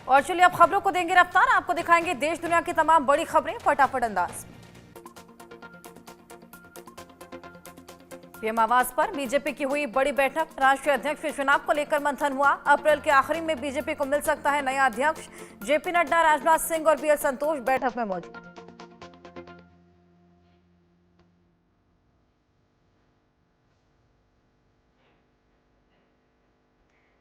और चलिए अब खबरों को देंगे रफ्तार, आपको दिखाएंगे देश दुनिया की तमाम बड़ी खबरें फटाफट अंदाज। पीएम आवास पर बीजेपी की हुई बड़ी बैठक, राष्ट्रीय अध्यक्ष के चुनाव को लेकर मंथन हुआ। अप्रैल के आखिरी में बीजेपी को मिल सकता है नया अध्यक्ष। जेपी नड्डा, राजनाथ सिंह और बीएल संतोष बैठक में मौजूद।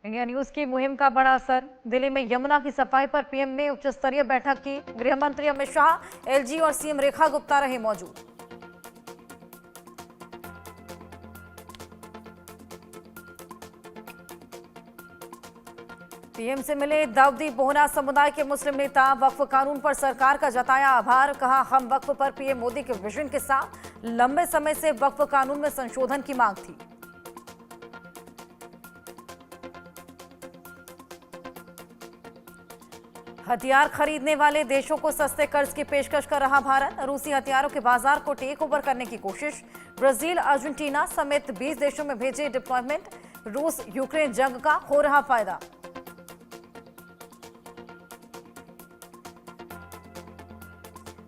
इंडिया न्यूज की मुहिम का बड़ा असर, दिल्ली में यमुना की सफाई पर पीएम ने उच्च स्तरीय बैठक की। गृह मंत्री अमित शाह, एलजी और सीएम रेखा गुप्ता रहे मौजूद। पीएम से मिले दाऊदी बोहरा समुदाय के मुस्लिम नेता, वक्फ कानून पर सरकार का जताया आभार। कहा, हम वक्फ पर पीएम मोदी के विजन के साथ लंबे समय से वक्फ कानून में संशोधन की मांग थी। हथियार खरीदने वाले देशों को सस्ते कर्ज की पेशकश कर रहा भारत, रूसी हथियारों के बाजार को टेक ओवर करने की कोशिश। ब्राजील, अर्जेंटीना समेत 20 देशों में भेजे डिप्लॉयमेंट। रूस यूक्रेन जंग का हो रहा फायदा।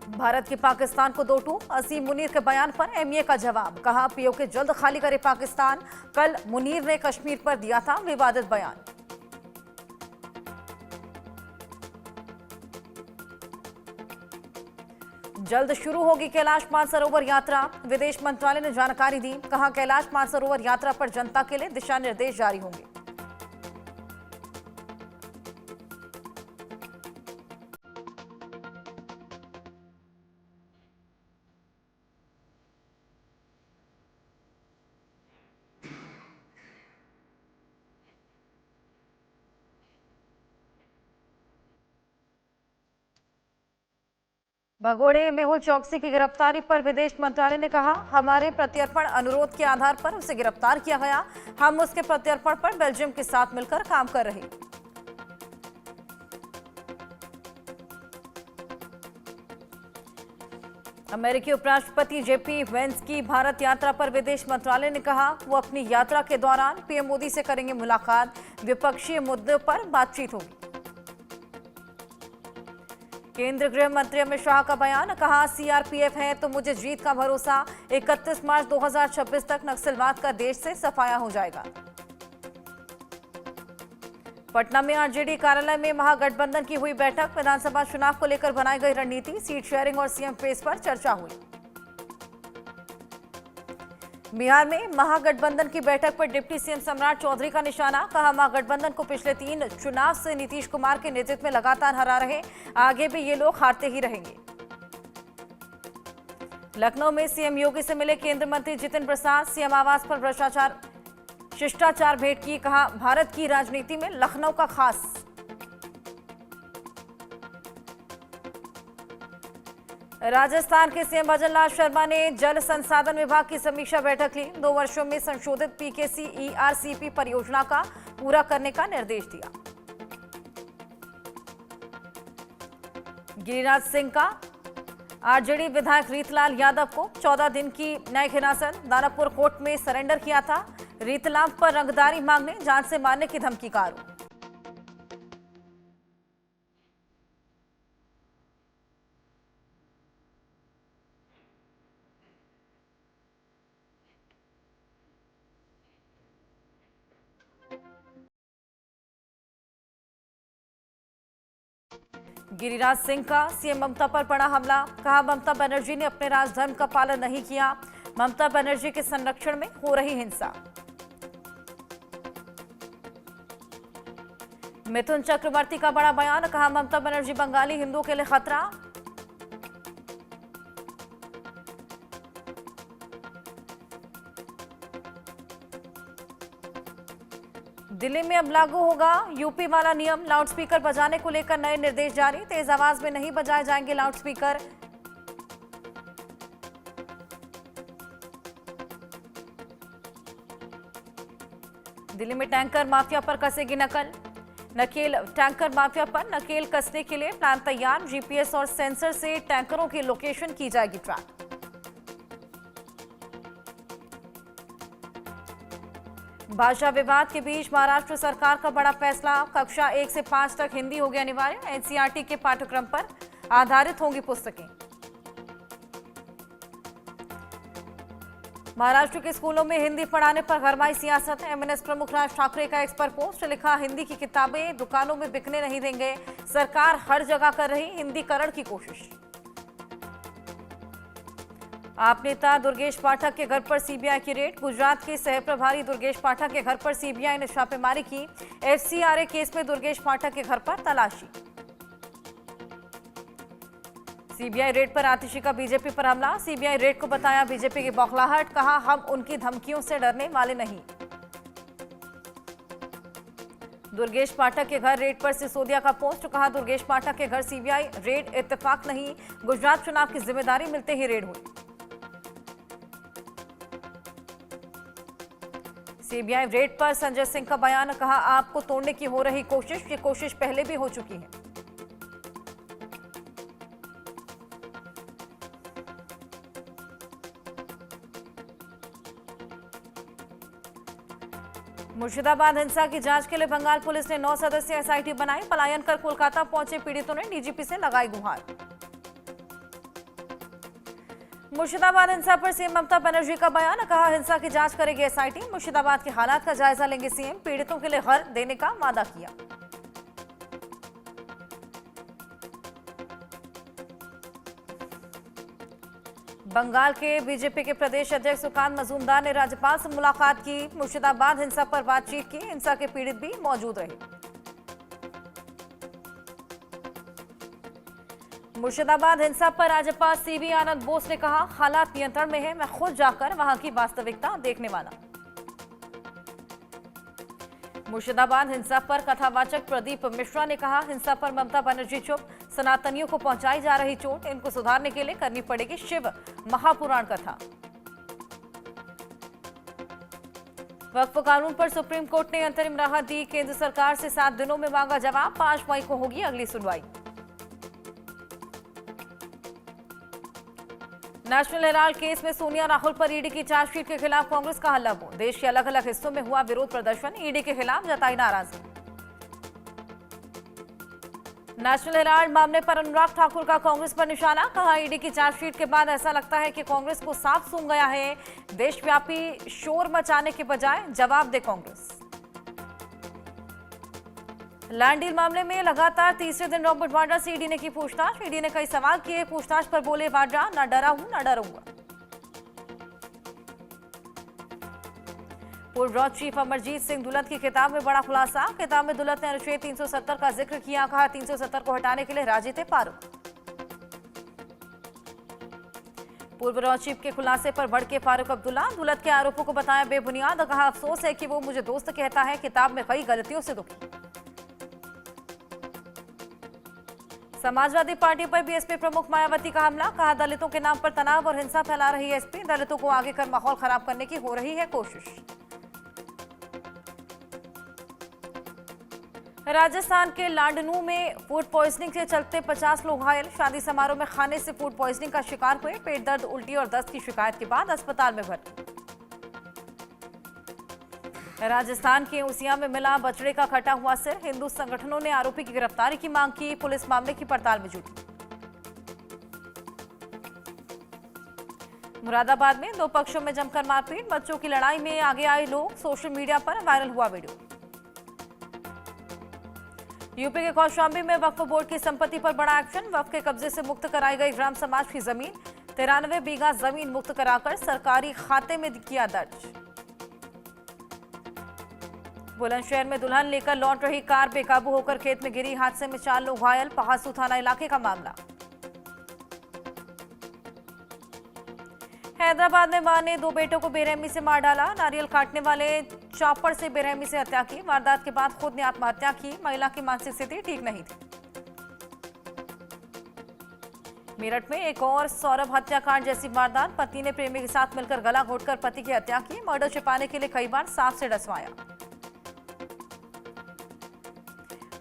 भारत की पाकिस्तान को 2 टूक, असीम मुनीर के बयान पर एमईए का जवाब। कहा, पीओके जल्द खाली करे पाकिस्तान। कल मुनीर ने कश्मीर पर दिया था विवादित बयान। जल्द शुरू होगी कैलाश मानसरोवर यात्रा, विदेश मंत्रालय ने जानकारी दी। कहा, कैलाश मानसरोवर यात्रा पर जनता के लिए दिशा निर्देश जारी होंगे। भगोड़े मेहुल चौकसी की गिरफ्तारी पर विदेश मंत्रालय ने कहा, हमारे प्रत्यर्पण अनुरोध के आधार पर उसे गिरफ्तार किया गया। हम उसके प्रत्यर्पण पर बेल्जियम के साथ मिलकर काम कर रहे। अमेरिकी उपराष्ट्रपति जेपी वेंस की भारत यात्रा पर विदेश मंत्रालय ने कहा, वो अपनी यात्रा के दौरान पीएम मोदी से करेंगे मुलाकात। द्विपक्षीय मुद्दों पर बातचीत होगी। केंद्रीय गृह मंत्री अमित शाह का बयान। कहा, सीआरपीएफ है तो मुझे जीत का भरोसा। 31 मार्च 2026 तक नक्सलवाद का देश से सफाया हो जाएगा। पटना में आरजेडी कार्यालय में महागठबंधन की हुई बैठक, विधानसभा चुनाव को लेकर बनाई गई रणनीति, सीट शेयरिंग और सीएम फेस पर चर्चा हुई। बिहार में महागठबंधन की बैठक पर डिप्टी सीएम सम्राट चौधरी का निशाना। कहा, महागठबंधन को पिछले 3 चुनाव से नीतीश कुमार के नेतृत्व में लगातार हरा रहे, आगे भी ये लोग हारते ही रहेंगे। लखनऊ में सीएम योगी से मिले केंद्रीय मंत्री जितिन प्रसाद, सीएम आवास पर भ्रष्टाचार शिष्टाचार भेंट की। कहा, भारत की राजनीति में लखनऊ का खास। राजस्थान के सीएम भजनलाल शर्मा ने जल संसाधन विभाग की समीक्षा बैठक ली। 2 वर्षों में संशोधित पीकेसी ईआरसीपी परियोजना का पूरा करने का निर्देश दिया। गिरिराज सिंह का आरजेडी विधायक रीतलाल यादव को 14 दिन की न्यायिक हिरासत, दानापुर कोर्ट में सरेंडर किया था। रीतलाल पर रंगदारी मांगने, जान से मारने की धमकी का आरोप। गिरिराज सिंह का सीएम ममता पर पड़ा हमला। कहा, ममता बनर्जी ने अपने राजधर्म का पालन नहीं किया। ममता बनर्जी के संरक्षण में हो रही हिंसा। मिथुन चक्रवर्ती का बड़ा बयान। कहा, ममता बनर्जी बंगाली हिंदुओं के लिए खतरा। दिल्ली में अब लागू होगा यूपी वाला नियम, लाउडस्पीकर बजाने को लेकर नए निर्देश जारी। तेज आवाज में नहीं बजाए जाएंगे लाउडस्पीकर। दिल्ली में टैंकर माफिया पर कसेगी टैंकर माफिया पर नकेल कसने के लिए प्लान तैयार। जीपीएस और सेंसर से टैंकरों की लोकेशन की जाएगी ट्रैक। भाषा विवाद के बीच महाराष्ट्र सरकार का बड़ा फैसला, कक्षा 1 से 5 तक हिंदी होगी अनिवार्य। एनसीईआरटी के पाठ्यक्रम पर आधारित होंगी पुस्तकें। महाराष्ट्र के स्कूलों में हिंदी पढ़ाने पर गरमाई सियासत। एमएनएस प्रमुख राज ठाकरे का एक्स पर पोस्ट, लिखा हिंदी की किताबें दुकानों में बिकने नहीं देंगे, सरकार हर जगह कर रही हिंदीकरण की कोशिश। आप नेता दुर्गेश पाठक के घर पर सीबीआई की रेड। गुजरात के सह प्रभारी दुर्गेश पाठक के घर पर सीबीआई ने छापेमारी की। एफसीआरए केस में दुर्गेश पाठक के घर पर तलाशी। सीबीआई रेड पर आतिशी का बीजेपी पर हमला। सीबीआई रेड को बताया बीजेपी की बौखलाहट, कहा हम उनकी धमकियों से डरने वाले नहीं। दुर्गेश पाठक के घर रेड पर सिसोदिया का पोस्ट, कहा दुर्गेश पाठक के घर सीबीआई रेड इत्तेफाक नहीं, गुजरात चुनाव की जिम्मेदारी मिलते ही रेड हुई। सीबीआई रेड पर संजय सिंह का बयान, कहा आपको तोड़ने की हो रही कोशिश, ये कोशिश पहले भी हो चुकी है। मुर्शिदाबाद हिंसा की जांच के लिए बंगाल पुलिस ने 9 सदस्यीय एसआईटी बनाई। पलायन कर कोलकाता पहुंचे पीड़ितों ने डीजीपी से लगाई गुहार। मुर्शिदाबाद हिंसा पर सीएम ममता बनर्जी का बयान, कहा हिंसा की जांच करेगी एसआईटी। मुर्शिदाबाद के हालात का जायजा लेंगे सीएम, पीड़ितों के लिए घर देने का वादा किया। बंगाल के बीजेपी के प्रदेश अध्यक्ष सुकांत मजूमदार ने राज्यपाल से मुलाकात की। मुर्शिदाबाद हिंसा पर बातचीत की। हिंसा के पीड़ित भी मौजूद रहे। मुर्शिदाबाद हिंसा पर राज्यपाल सीवी आनंद बोस ने कहा हालात नियंत्रण में है, मैं खुद जाकर वहां की वास्तविकता देखने वाला। मुर्शिदाबाद हिंसा पर कथावाचक प्रदीप मिश्रा ने कहा हिंसा पर ममता बनर्जी चुप, सनातनियों को पहुंचाई जा रही चोट, इनको सुधारने के लिए करनी पड़ेगी शिव महापुराण कथा। वक्फ कानून पर सुप्रीम कोर्ट ने अंतरिम राहत दी। केंद्र सरकार से 7 दिनों में मांगा जवाब। 5 मई को होगी अगली सुनवाई। नेशनल हेराल्ड केस में सोनिया राहुल पर ईडी की चार्जशीट के खिलाफ कांग्रेस का हल्ला बोल। देश के अलग अलग हिस्सों में हुआ विरोध प्रदर्शन, ईडी के खिलाफ जताई नाराजगी। नेशनल हेराल्ड मामले पर अनुराग ठाकुर का कांग्रेस पर निशाना, कहा ईडी की चार्जशीट के बाद ऐसा लगता है कि कांग्रेस को साफ सूंघ गया है। देशव्यापी शोर मचाने के बजाय जवाब दे कांग्रेस। लैंड डील मामले में लगातार तीसरे दिन रॉबर्ट वाड्रा से ईडी ने की पूछताछ। ईडी ने कई सवाल किए। पूछताछ पर बोले वाड्रा, न डरा हूं न डरूंगा। पूर्व रॉ चीफ अमरजीत सिंह दुलत की किताब में बड़ा खुलासा। किताब में दुलत ने अनुच्छेद 370 का जिक्र किया, कहा 370 को हटाने के लिए राजी थे फारूक। पूर्व रॉ चीफ के खुलासे पर भड़के फारूक अब्दुल्ला। दुलत के आरोपों को बताया बेबुनियाद, कहा अफसोस है कि वो मुझे दोस्त कहता है, किताब में कई गलतियों से दुखी। समाजवादी पार्टी पर बीएसपी प्रमुख मायावती का हमला, कहा दलितों के नाम पर तनाव और हिंसा फैला रही एसपी, दलितों को आगे कर माहौल खराब करने की हो रही है कोशिश। राजस्थान के लांडनू में फूड पॉइजनिंग के चलते 50 लोग घायल। शादी समारोह में खाने से फूड पॉइजनिंग का शिकार हुए। पेट दर्द, उल्टी और दस्त की शिकायत के बाद अस्पताल में भर्ती। राजस्थान के उसिया में मिला बछड़े का कटा हुआ सिर। हिंदू संगठनों ने आरोपी की गिरफ्तारी की मांग की। पुलिस मामले की पड़ताल में जुटी। मुरादाबाद में 2 पक्षों में जमकर मारपीट। बच्चों की लड़ाई में आगे आए लोग। सोशल मीडिया पर वायरल हुआ वीडियो। यूपी के कौशाम्बी में वक्फ बोर्ड की संपत्ति पर बड़ा एक्शन। वक्फ के कब्जे से मुक्त कराई गई ग्राम समाज की जमीन। 93 बीघा जमीन मुक्त कराकर सरकारी खाते में किया दर्ज। बुलंदशहर में दुल्हन लेकर लौट रही कार बेकाबू होकर खेत में गिरी। हादसे में 4 लोग घायल। पहासू थाना इलाके का मामला। हैदराबाद में मां ने 2 बेटों को बेरहमी से मार डाला। नारियल काटने वाले चॉपर से बेरहमी से हत्या की। वारदात के बाद खुद ने आत्महत्या की। महिला की मानसिक स्थिति ठीक नहीं थी। मेरठ में एक और सौरभ हत्याकांड जैसी वारदात। पत्नी ने प्रेमी के साथ मिलकर गला घोटकर पति की हत्या की। मर्डर छिपाने के लिए कई बार सांप से डसवाया।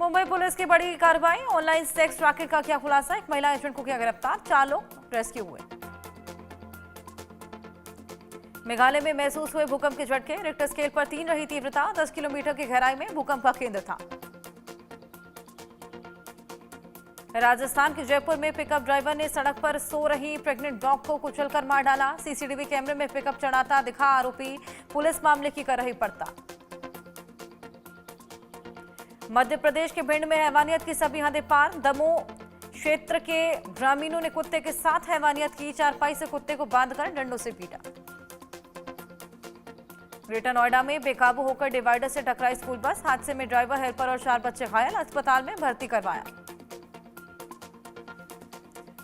मुंबई पुलिस की बड़ी कार्रवाई। ऑनलाइन सेक्स रैकेट का किया खुलासा। एक महिला एजेंट को किया गिरफ्तार। 4 लोग रेस्क्यू हुए। मेघालय में महसूस हुए भूकंप के झटके, रिक्टर स्केल पर 3 रही तीव्रता, 10 किलोमीटर की गहराई में भूकंप का केंद्र था। राजस्थान के जयपुर में पिकअप ड्राइवर ने सड़क पर सो रही प्रेग्नेंट डॉग को कुचलकर मार डाला। सीसीटीवी कैमरे में पिकअप चढ़ाता दिखा आरोपी, पुलिस मामले की कर रही पड़ताल। मध्य प्रदेश के भिंड में हैवानियत की सभी हदें पार, दमोह क्षेत्र के ग्रामीणों ने कुत्ते के साथ हैवानियत की, चारपाई से कुत्ते को बांधकर डंडों से पीटा। ग्रेटर नोएडा में बेकाबू होकर डिवाइडर से टकराई स्कूल बस, हादसे में ड्राइवर, हेल्पर और 4 बच्चे घायल, अस्पताल में भर्ती करवाया।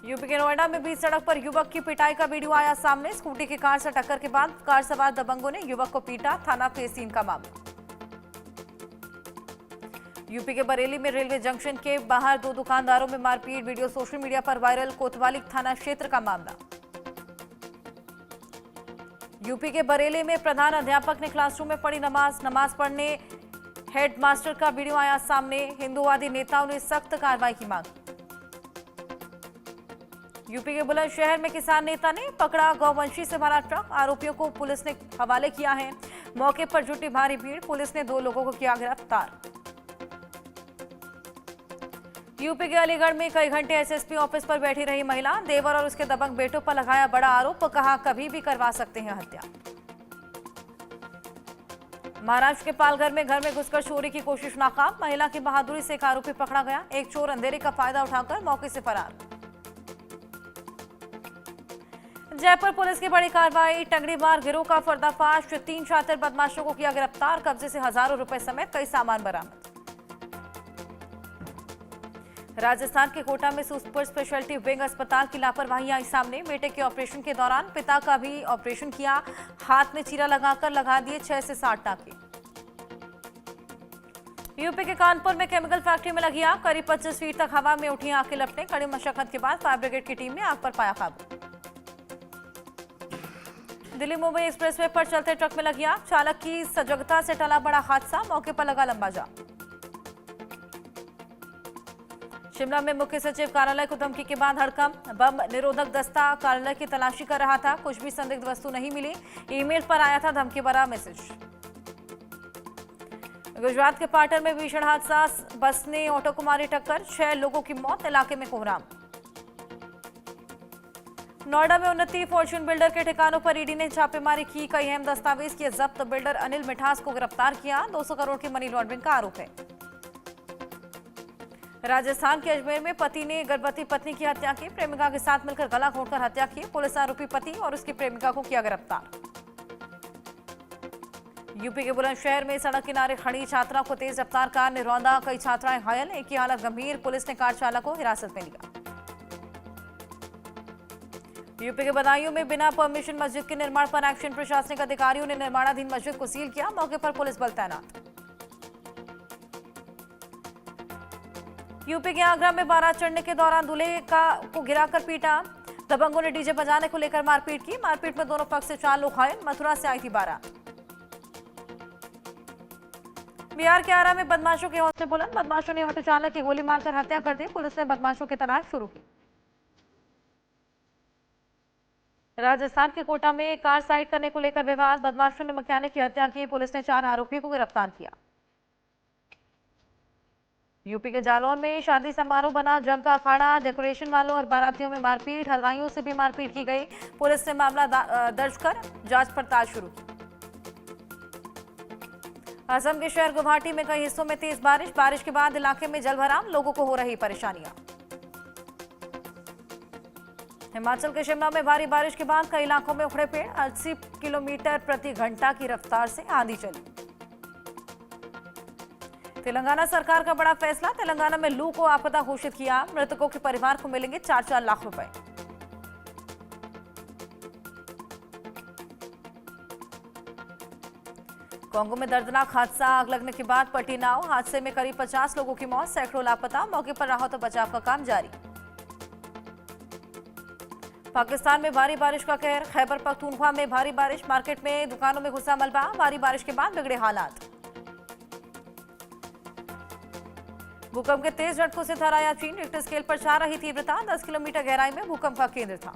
यूपी के नोएडा में बीच सड़क पर युवक की पिटाई का वीडियो आया सामने, स्कूटी की कार से टक्कर के बाद कार सवार दबंगों ने युवक को पीटा, थाना फेसीन का मामला। यूपी के बरेली में रेलवे जंक्शन के बाहर 2 दुकानदारों में मारपीट, वीडियो सोशल मीडिया पर वायरल, कोतवाली थाना क्षेत्र का मामला। यूपी के बरेली में प्रधान अध्यापक ने क्लासरूम में पढ़ी नमाज पढ़ने हेडमास्टर का वीडियो आया सामने, हिंदूवादी नेताओं ने सख्त कार्रवाई की मांग। यूपी के बुलंदशहर में किसान नेता ने पकड़ा गौवंशी से भरा ट्रक, आरोपियों को पुलिस ने हवाले किया है। मौके पर जुटी भारी भीड़, पुलिस ने 2 लोगों को किया गिरफ्तार। यूपी के अलीगढ़ में कई घंटे एसएसपी ऑफिस पर बैठी रही महिला, देवर और उसके दबंग बेटों पर लगाया बड़ा आरोप, कहा कभी भी करवा सकते हैं हत्या। महाराष्ट्र के पालघर में घर में घुसकर चोरी की कोशिश नाकाम, महिला की बहादुरी से एक आरोपी पकड़ा गया, एक चोर अंधेरे का फायदा उठाकर मौके से फरार। जयपुर पुलिस की बड़ी कार्रवाई, टंगड़ीमार गिरोह का पर्दाफाश, 3 शातिर बदमाशों को किया गिरफ्तार, कब्जे से हजारों रुपए समेत कई सामान बरामद। राजस्थान के कोटा में सुपर स्पेशलिटी विंग अस्पताल की लापरवाही आई सामने, बेटे के ऑपरेशन के दौरान पिता का भी ऑपरेशन किया, हाथ में चीरा लगाकर लगा दिए 6 से 7 टांके। यूपी के कानपुर में केमिकल फैक्ट्री में लगी आग, करीब 25 फीट तक हवा में उठी आग के लपटें, कड़ी मशक्कत के बाद फायर ब्रिगेड की टीम ने आग पर पाया काबू। दिल्ली मुंबई एक्सप्रेसवे पर चलते ट्रक में लगी आग, चालक की सजगता से टला बड़ा हादसा, मौके पर लगा लंबा जाम। शिमला में मुख्य सचिव कार्यालय को धमकी के बाद हड़कंप, बम निरोधक दस्ता कार्यालय की तलाशी कर रहा था, कुछ भी संदिग्ध वस्तु नहीं मिली, ईमेल पर आया था धमकी भरा मैसेज। गुजरात के पाटन में भीषण हादसा, बस ने ऑटो को मारी टक्कर, 6 लोगों की मौत, इलाके में कोहराम। नोएडा में उन्नति फॉर्च्यून बिल्डर के ठिकानों पर ईडी ने छापेमारी की, कई अहम दस्तावेज किए जब्त, बिल्डर अनिल मिठास को गिरफ्तार किया, 200 करोड़ की मनी लॉन्ड्रिंग का आरोप है। राजस्थान के अजमेर में पति ने गर्भवती पत्नी की हत्या की, प्रेमिका के साथ मिलकर गला घोंटकर हत्या की, पुलिस आरोपी पति और उसकी प्रेमिका को किया गिरफ्तार। यूपी के बुलंदशहर में सड़क किनारे खड़ी छात्रा को तेज रफ्तार कार ने रौंदा, कई छात्राएं घायल, एक की हालत गंभीर, पुलिस ने कार चालक को हिरासत में लिया। यूपी के बदायूं में बिना परमिशन मस्जिद के निर्माण पर एक्शन, प्रशासनिक अधिकारियों ने निर्माणाधीन मस्जिद को सील किया, मौके पर पुलिस बल तैनात। यूपी के आगरा में बारात चढ़ने के दौरान दूल्हे को गिराकर पीटा, दबंगों ने डीजे बजाने को लेकर मारपीट की, मारपीट में दोनों पक्ष से 4 लोग घायल, मथुरा से आई थी बारात। बिहार के आरा में बदमाशों के हौसले बुलंद, बदमाशों ने ऑटो चालक की गोली मारकर हत्या कर दी, पुलिस ने बदमाशों की तलाश शुरू की। राजस्थान के कोटा में कार साइड करने को लेकर विवाद, बदमाशों ने मैकेनिक की हत्या की, पुलिस ने 4 आरोपियों को गिरफ्तार किया। यूपी के जालौन में शादी समारोह बना जमका अखाड़ा, डेकोरेशन वालों और बारातियों में मारपीट, हलवाइयों से भी मारपीट की गई, पुलिस ने मामला दर्ज कर जांच पड़ताल शुरू की। असम के शहर गुवाहाटी में कई हिस्सों में तेज बारिश के बाद इलाके में जलभराव, लोगों को हो रही परेशानियां। हिमाचल के शिमला में भारी बारिश के बाद कई इलाकों में उखड़े पेड़, 80 किलोमीटर प्रति घंटा की रफ्तार से आंधी चली। तेलंगाना सरकार का बड़ा फैसला, तेलंगाना में लू को आपदा घोषित किया, मृतकों के परिवार को मिलेंगे 4-4 लाख रुपए। कांगो में दर्दनाक हादसा, आग लगने के बाद पलटी नाव, हादसे में करीब 50 लोगों की मौत, सैकड़ों लापता, मौके पर राहत और बचाव का काम जारी। पाकिस्तान में भारी बारिश का कहर, खैबर पख्तूनख्वा में भारी बारिश, मार्केट में दुकानों में घुसा मलबा, भारी बारिश के बाद बिगड़े हालात। भूकंप के तेज झटकों से थर्राया चीन, रिक्टर स्केल पर 4 रही तीव्रता, 10 किलोमीटर गहराई में भूकंप का केंद्र था।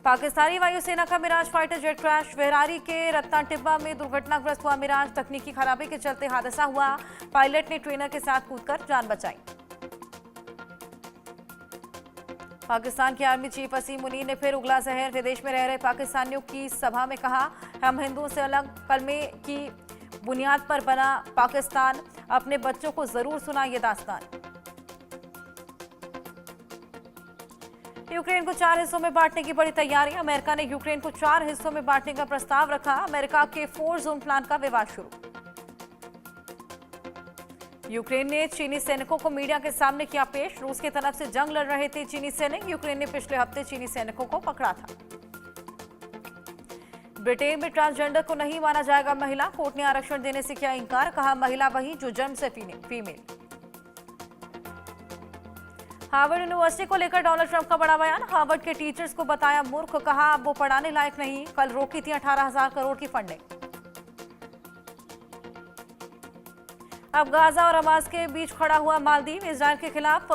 पाकिस्तानी वायुसेना का मिराज फाइटर जेट क्रैश। वेरारी के रत्ना टिब्बा में दुर्घटनाग्रस्त हुआ मिराज। तकनीकी खराबी के चलते हादसा हुआ। पायलट ने ट्रेनर के साथ कूदकर जान बचाई। पाकिस्तान के आर्मी चीफ असीम मुनीर ने फिर उगला जहर। विदेश में रह रहे पाकिस्तानियों की सभा में कहा, हम हिंदुओं से अलग कलमे की बुनियाद पर बना पाकिस्तान, अपने बच्चों को जरूर सुना ये दास्तान। यूक्रेन को 4 हिस्सों में बांटने की बड़ी तैयारी। अमेरिका ने यूक्रेन को 4 हिस्सों में बांटने का प्रस्ताव रखा। अमेरिका के 4 जोन प्लान का विवाद शुरू। यूक्रेन ने चीनी सैनिकों को मीडिया के सामने किया पेश। रूस की तरफ से जंग लड़ रहे थे चीनी सैनिक। यूक्रेन ने पिछले हफ्ते चीनी सैनिकों को पकड़ा था। ब्रिटेन में ट्रांसजेंडर को नहीं माना जाएगा महिला। कोर्ट ने आरक्षण देने से किया इंकार। कहा, महिला वही जो जन्म से फीमेल। हार्वर्ड यूनिवर्सिटी को लेकर डोनाल्ड ट्रंप का बड़ा बयान। हार्वर्ड के टीचर्स को बताया मूर्ख। कहा, अब वो पढ़ाने लायक नहीं। कल रोकी थी 18,000 करोड़ की फंडिंग। अब गाजा और हमास के बीच खड़ा हुआ मालदीव। इजराइल के खिलाफ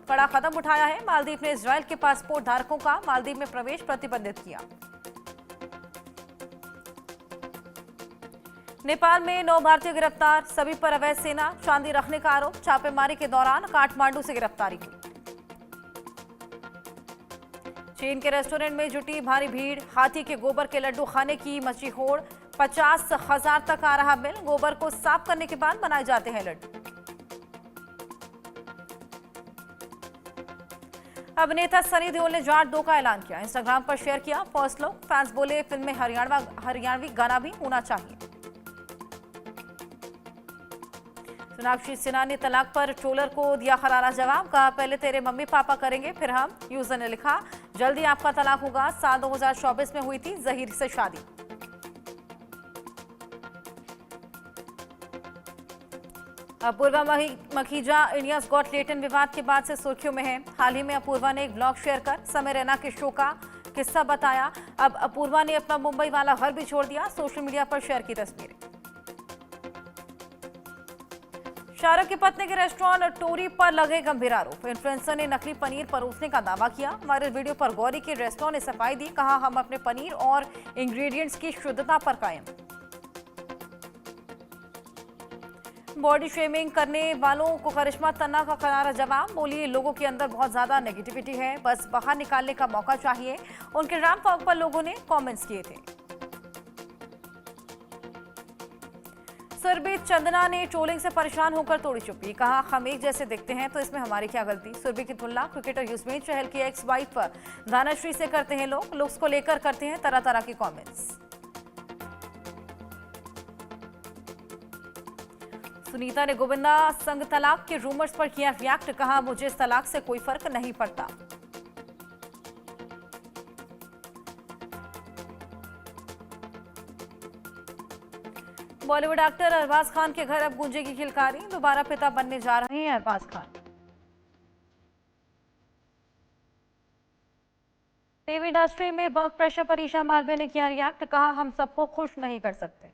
कड़ा कदम उठाया है। मालदीव ने इजराइल के पासपोर्ट धारकों का मालदीव में प्रवेश प्रतिबंधित किया। नेपाल में 9 भारतीय गिरफ्तार। सभी पर अवैध सेना चांदी रखने का आरोप। छापेमारी के दौरान काठमांडू से गिरफ्तारी हुई। चीन के रेस्टोरेंट में जुटी भारी भीड़। हाथी के गोबर के लड्डू खाने की मची होड़। 50,000 तक आ रहा बिल। गोबर को साफ करने के बाद बनाए जाते हैं लड्डू। अभिनेता सनी देओल ने जाट 2 का ऐलान किया। इंस्टाग्राम पर शेयर किया फर्स्ट लुक। फैंस बोले, फिल्म में हरियाणवी गाना भी होना चाहिए। सोनाक्षी सिन्हा ने तलाक पर ट्रोलर को दिया करारा जवाब। कहा, पहले तेरे मम्मी पापा करेंगे फिर हम। यूजर ने लिखा, जल्दी आपका तलाक होगा। साल 2024 में हुई थी जहीर से शादी। Apurva Makhija India's got talent विवाद के बाद से सुर्खियों में है। हाल ही में अपूर्वा ने एक ब्लॉग शेयर कर समय रैना के शो का किस्सा बताया। अब अपूर्वा ने अपना मुंबई वाला घर भी छोड़ दिया। सोशल मीडिया पर शेयर की तस्वीरें। शाहरुख की पत्नी के रेस्टोरेंट टोरी पर लगे गंभीर आरोप। इन्फ्लुएंसर ने नकली पनीर परोसने का दावा किया। वायरल वीडियो पर गौरी के रेस्टोरेंट ने सफाई दी। कहा, हम अपने पनीर और इंग्रेडिएंट्स की शुद्धता पर कायम। बॉडी शेमिंग करने वालों को करिश्मा तन्ना का करारा जवाब। बोली, लोगों के अंदर बहुत ज्यादा नेगेटिविटी है, बस बाहर निकालने का मौका चाहिए। उनके रैंप वॉक पर लोगों ने कमेंट्स किए थे। सुरभि चंदना ने ट्रोलिंग से परेशान होकर तोड़ी चुप्पी। कहा, हम एक जैसे दिखते हैं तो इसमें हमारी क्या गलती। सुरभि की तुलना क्रिकेटर युजवेंद्र चहल की एक्स वाइफ दानाश्री से करते हैं लोग। लुक्स को लेकर करते हैं तरह तरह की कमेंट्स। सुनीता ने गोविंदा संग तलाक के रूमर्स पर किया रिएक्ट। कहा, मुझे इस तलाक से कोई फर्क नहीं पड़ता। बॉलीवुड एक्टर अरबाज खान के घर अब गूंजेगी किलकारी। दोबारा पिता बनने जा रहे हैं अरबाज खान। टीवी इंडस्ट्री में वर्क प्रेशर पर ईशा मालवे ने किया रिएक्ट। कहा, हम सबको खुश नहीं कर सकते।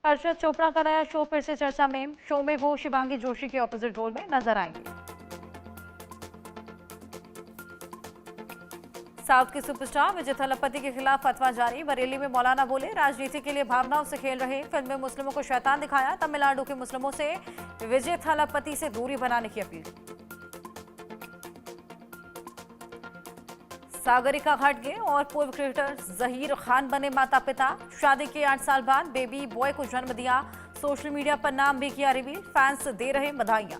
हर्षद चोपड़ा का नया शो फिर से चर्चा में। शो में वो शिवांगी जोशी के ऑपोजिट रोल में नजर आएंगे। साउथ के सुपरस्टार विजय थालापति के खिलाफ फतवा जारी। बरेली में मौलाना बोले, राजनीति के लिए भावनाओं से खेल रहे। फिल्म में मुस्लिमों को शैतान दिखाया। तमिलनाडु के मुस्लिमों से विजय थालापति से दूरी बनाने की अपील। सागरिका घाटगे और पूर्व क्रिकेटर जहीर खान बने माता पिता। शादी के 8 साल बाद बेबी बॉय को जन्म दिया। सोशल मीडिया पर नाम भी किया रिवील। फैंस दे रहे बधाइयां।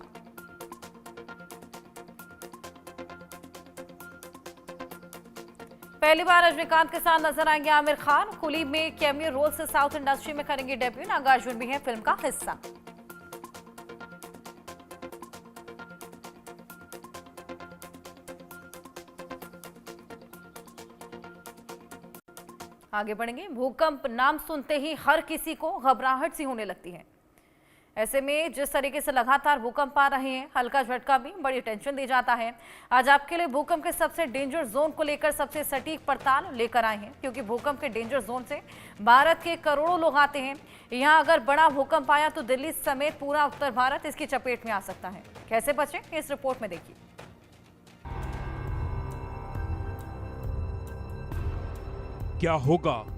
पहली बार रजनीकांत के साथ नजर आएंगे आमिर खान। कुली में कैमियो रोल से साउथ इंडस्ट्री में करेंगे डेब्यू। नागार्जुन भी है फिल्म का हिस्सा। आगे बढ़ेंगे। भूकंप नाम सुनते ही हर किसी को घबराहट सी होने लगती है। ऐसे में जिस तरीके से लगातार भूकंप आ रहे हैं, हल्का झटका भी बड़ी टेंशन दे जाता है। आज आपके लिए भूकंप के सबसे डेंजर जोन को लेकर सबसे सटीक पड़ताल लेकर आए हैं, क्योंकि भूकंप के डेंजर जोन से भारत के करोड़ों लोग आते हैं। यहाँ अगर बड़ा भूकंप आया तो दिल्ली समेत पूरा उत्तर भारत इसकी चपेट में आ सकता है। कैसे बचें, इस रिपोर्ट में देखिए। क्या होगा